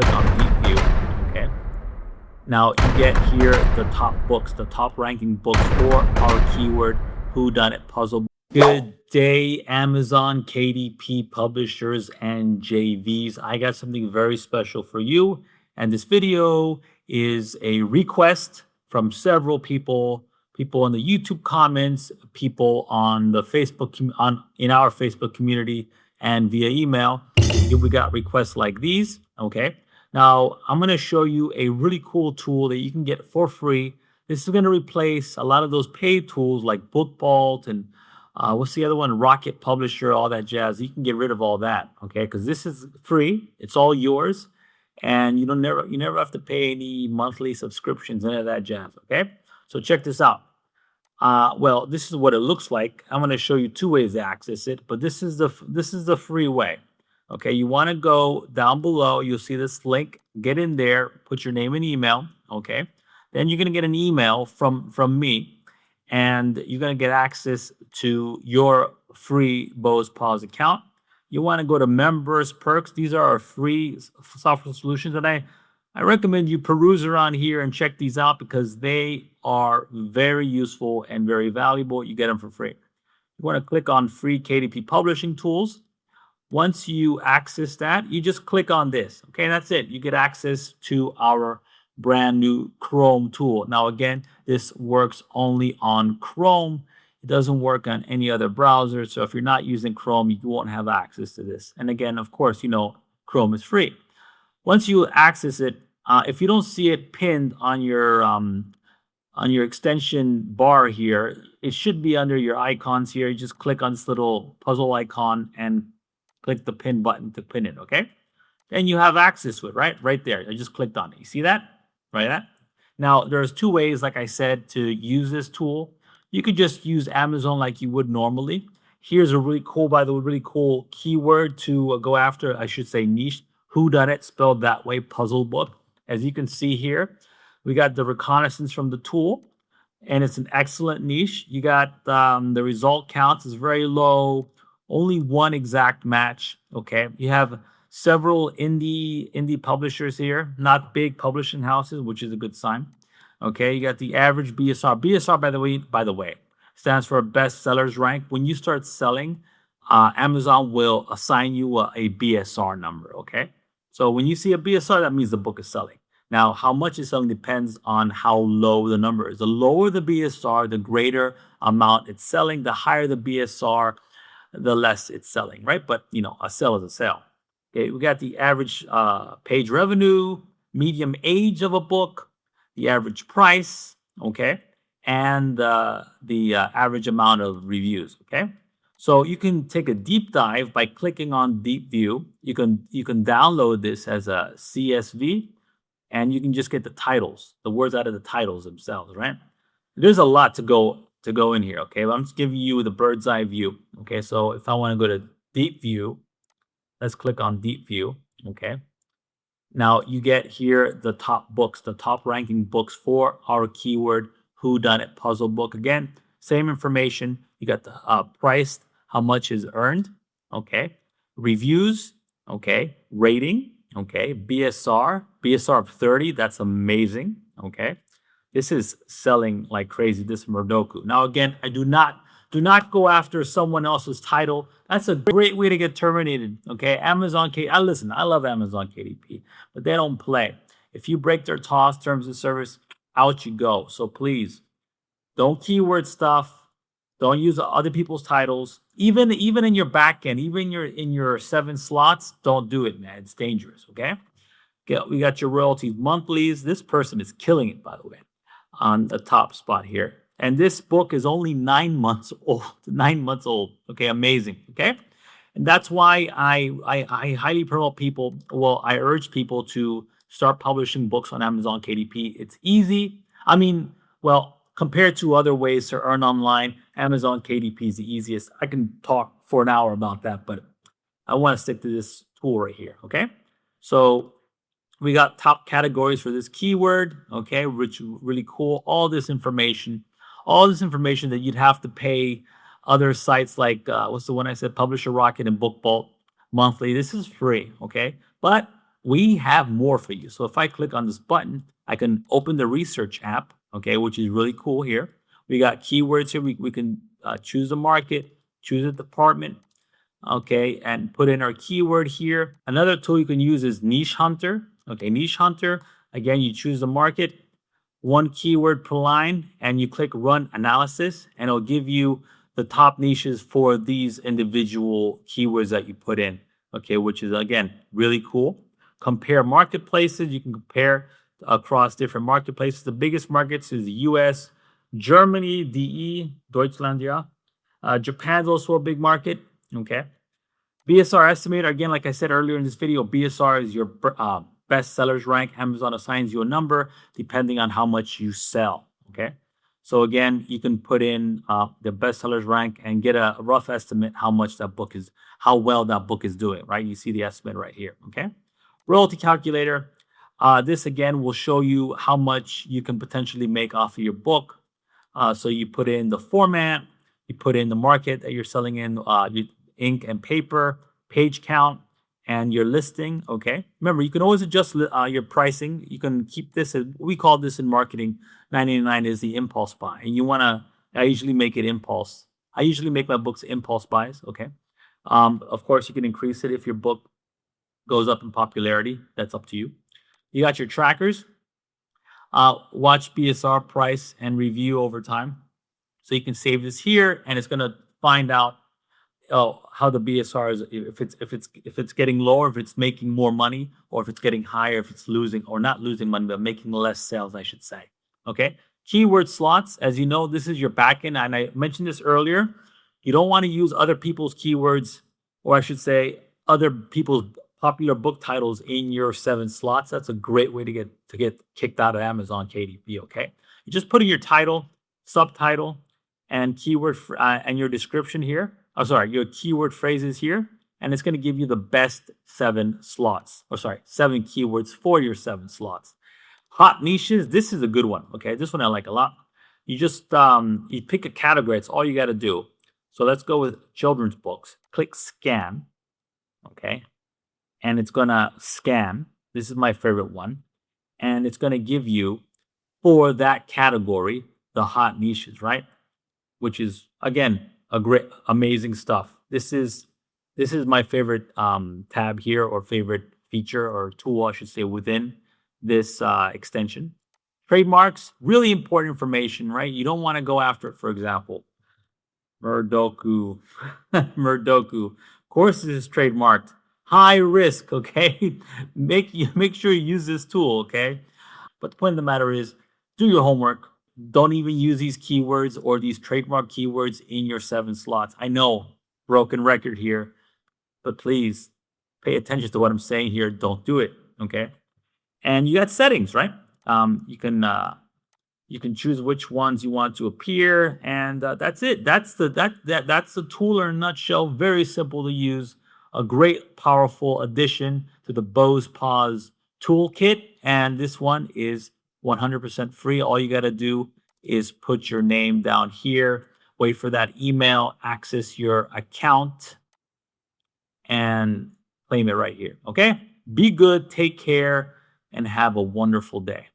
click on Deep View. Okay. Now you get here the top books, the top ranking books for our keyword whodunit puzzle. Good day, Amazon, KDP publishers, and JVs. I got something very special for you. And this video is a request from several people in the YouTube comments, people on the Facebook in our Facebook community, and via email. We got requests like these. Okay. Now I'm going to show you a really cool tool that you can get for free. This is going to replace a lot of those paid tools like BookBalt and what's the other one? Rocket Publisher, all that jazz. You can get rid of all that, okay? Because this is free. It's all yours, and you never have to pay any monthly subscriptions, any of that jazz, okay? So check this out. Well, this is what it looks like. I'm going to show you two ways to access it, but this is the free way. Okay, you want to go down below. You'll see this link. Get in there. Put your name and email. Okay, then you're going to get an email from me, and you're going to get access to your free BowesPaz account. You want to go to members perks. These are our free software solutions, and I recommend you peruse around here and check these out because they are very useful and very valuable. You get them for free. You want to click on free KDP Publishing Tools. Once you access that, you just click on this. Okay, that's it. You get access to our brand new Chrome tool. Now, again, this works only on Chrome. It doesn't work on any other browser. So if you're not using Chrome, you won't have access to this. And again, of course, Chrome is free. Once you access it, if you don't see it pinned on your extension bar here, it should be under your icons here. You just click on this little puzzle icon and click the pin button to pin it, okay? Then you have access to it, right there. I just clicked on it. You see that? Right? Now, there's two ways, like I said, to use this tool. You could just use Amazon like you would normally. Here's a really cool keyword to go after, I should say niche. Whodunit, spelled that way, puzzle book. As you can see here, we got the reconnaissance from the tool, and it's an excellent niche. You got the result counts is very low, only one exact match, okay? You have several indie publishers here, not big publishing houses, which is a good sign. Okay, you got the average BSR. BSR, by the way, stands for best sellers rank. When you start selling, Amazon will assign you a BSR number. Okay, so when you see a BSR, that means the book is selling. Now, how much it's selling depends on how low the number is. The lower the BSR, the greater amount it's selling. The higher the BSR, the less it's selling, right? But a sale is a sale. Okay, we got the average page revenue, medium age of a book, the average price, okay, and the average amount of reviews, okay. So you can take a deep dive by clicking on Deep View. You can download this as a CSV, and you can just get the titles, the words out of the titles themselves, right? There's a lot to go in here, okay. But I'm just giving you the bird's eye view, okay. So if I want to go to Deep View, let's click on Deep View, okay. Now you get here the top books, the top ranking books for our keyword whodunit puzzle book. Again, same information. You got the price, how much is earned, okay. Reviews, okay. Rating, okay. BSR of 30. That's amazing, okay. This is selling like crazy. This Murdoku. Now again, I do not go after someone else's title. That's a great way to get terminated. Okay, Amazon listen, I love Amazon KDP, but they don't play. If you break their terms of service, out you go. So please, don't keyword stuff. Don't use other people's titles. Even in your backend, even in your 7 slots, don't do it, man. It's dangerous. Okay. We got your royalties monthlies. This person is killing it, by the way, on the top spot here. And this book is only 9 months old. 9 months old. Okay, amazing. Okay, and that's why I highly promote people. Well, I urge people to start publishing books on Amazon KDP. It's easy. I mean, well, compared to other ways to earn online, Amazon KDP is the easiest. I can talk for an hour about that, but I want to stick to this tool right here. Okay, so we got top categories for this keyword. Okay, which really cool. All this information that you'd have to pay other sites like what's the one I said, Publisher Rocket and BookBalt monthly. This is free, okay? But we have more for you. So if I click on this button, I can open the research app, okay, which is really cool here. We got keywords here. We can choose a market, choose a department, okay, and put in our keyword here. Another tool you can use is Niche Hunter. Okay, Niche Hunter, again, you choose the market, one keyword per line, and you click Run Analysis, and it'll give you the top niches for these individual keywords that you put in, okay, which is, again, really cool. Compare marketplaces. You can compare across different marketplaces. The biggest markets is the US, Germany, DE, Deutschland, yeah. Japan's also a big market, okay. BSR estimator, again, like I said earlier in this video, BSR is your best sellers rank. Amazon assigns you a number depending on how much you sell, okay? So again, you can put in the best sellers rank and get a rough estimate how much that book is, how well that book is doing, right? You see the estimate right here, okay? Royalty calculator. This again will show you how much you can potentially make off of your book. So you put in the format, you put in the market that you're selling in, ink and paper, page count, and your listing. Okay. Remember, you can always adjust your pricing. You can keep this. We call this in marketing. $9.99 is the impulse buy, and you want to. I usually make it impulse. I usually make my books impulse buys. Okay. Of course, you can increase it if your book goes up in popularity. That's up to you. You got your trackers. Watch BSR price and review over time. So you can save this here, and it's going to find out how the BSR is, if it's getting lower, if it's making more money, or if it's getting higher, if it's losing or not losing money, but making less sales, I should say. Okay. Keyword slots. As you know, this is your backend, and I mentioned this earlier. You don't want to use other people's keywords, or I should say, other people's popular book titles in your 7 slots. That's a great way to get kicked out of Amazon KDP. Okay. You just put in your title, subtitle, and keyword and your description here. Oh, sorry, your keyword phrases here, and it's going to give you the best 7 slots. Or sorry, 7 keywords for your 7 slots. Hot niches. This is a good one. Okay, this one I like a lot. You just you pick a category. It's all you got to do. So let's go with children's books. Click scan. Okay, and it's gonna scan. This is my favorite one, and it's going to give you for that category the hot niches, right? Which is again a great, amazing stuff. This is my favorite tab here, or favorite feature or tool, I should say, within this extension. Trademarks, really important information, right? You don't want to go after it. For example, Murdoku, Murdoku. Of course, this is trademarked. High risk, okay? make sure you use this tool, okay? But the point of the matter is, do your homework. Don't even use these keywords or these trademark keywords in your 7 slots. I know, broken record here, but please pay attention to what I'm saying here. Don't do it, okay? And you got settings, right? You can choose which ones you want to appear, and that's it. That's the tool in a nutshell. Very simple to use. A great, powerful addition to the BowesPaz toolkit, and this one is 100% free. All you got to do is put your name down here, wait for that email, access your account, and claim it right here. Okay? Be good, take care, and have a wonderful day.